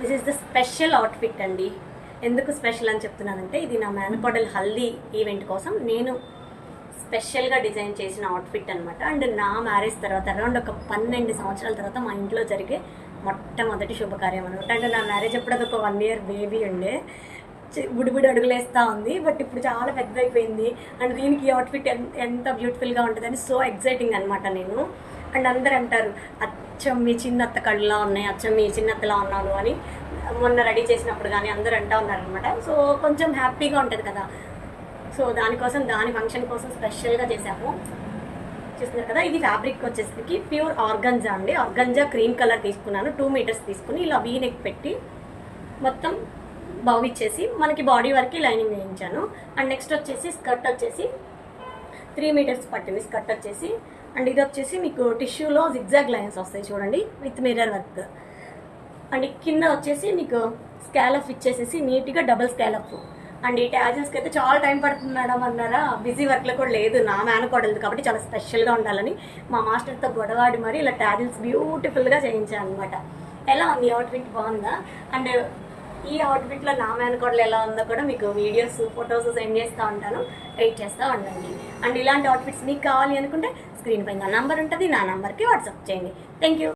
This is the special outfit అండి. ఎందుకు special అని చెప్తున్నానంటే ఇది నా మేనకోడల్ హల్దీ ఈవెంట్ కోసం నేను స్పెషల్గా డిజైన్ చేసిన అవుట్ఫిట్ అనమాట. అండ్ నా మ్యారేజ్ తర్వాత అరౌండ్ ఒక 12 సంవత్సరాల తర్వాత మా ఇంట్లో జరిగే మొట్టమొదటి శుభకార్యం అనమాట. అంటే నా మ్యారేజ్ అప్పుడు అదొక 1 year బేబీ ఉండే, బుడిబుడి అడుగులేస్తూ ఉంది. బట్ ఇప్పుడు చాలా పెద్ద అయిపోయింది. అండ్ దీనికి అవుట్ఫిట్ ఎంత బ్యూటిఫుల్గా ఉంటుందని సో ఎక్సైటింగ్ అనమాట నేను. అండ్ అందరు అంటారు అచ్చం మీ చిన్నత్త కళ్ళలా ఉన్నాయి, అచ్చం మీ చిన్నత్తలా ఉన్నాను అని మొన్న రెడీ చేసినప్పుడు కానీ అందరూ అంటూ ఉన్నారనమాట. సో కొంచెం హ్యాపీగా ఉంటుంది కదా. సో దానికోసం దాని ఫంక్షన్ కోసం స్పెషల్గా చేసాము. చూస్తున్నారు కదా, ఇది ఫ్యాబ్రిక్ వచ్చేసరికి ప్యూర్ ఆర్గంజా అండి. ఆర్గంజా క్రీమ్ కలర్ తీసుకున్నాను. 2 meters తీసుకుని ఇలా వీ నెక్ పెట్టి మొత్తం బౌ ఇచ్చేసి మనకి బాడీ వరకు లైనింగ్ వేయించాను. అండ్ నెక్స్ట్ వచ్చేసి స్కర్ట్ వచ్చేసి 3 meters పట్టింది స్కర్ట్ వచ్చేసి. అండ్ ఇది వచ్చేసి మీకు టిష్యూలో జిగ్జాగ్ లైన్స్ వస్తాయి చూడండి, విత్ మిర్రర్ వర్క్. అండ్ కింద వచ్చేసి మీకు స్కాలప్ ఇచ్చేసేసి నీట్గా డబుల్ స్కాలప్. అండ్ ఈ ట్యాజెస్కి అయితే చాలా టైం పడుతుంది మేడం అన్నారా, బిజీ వర్క్లో కూడా లేదు, నా మేనకోడలు కాబట్టి చాలా స్పెషల్గా ఉండాలని మా మాస్టర్తో గొడవాడి మరి ఇలా ట్యాజిల్స్ బ్యూటిఫుల్గా చేయించాను అనమాట. ఎలా ఉంది అవుట్ఫిట్, బాగుందా? అండ్ ఈ అవుట్ఫిట్లో నా మేనకోడలు ఎలా ఉందో కూడా మీకు వీడియోస్ ఫొటోస్ సెండ్ చేస్తూ ఉంటాను, వెయిట్ చేస్తూ ఉండండి. అండ్ ఇలాంటి అవుట్ఫిట్స్ మీకు కావాలి అనుకుంటే స్క్రీన్ పైన నా నంబర్ ఉంటుంది, నా నంబర్కి వాట్సాప్ చేయండి. Thank you.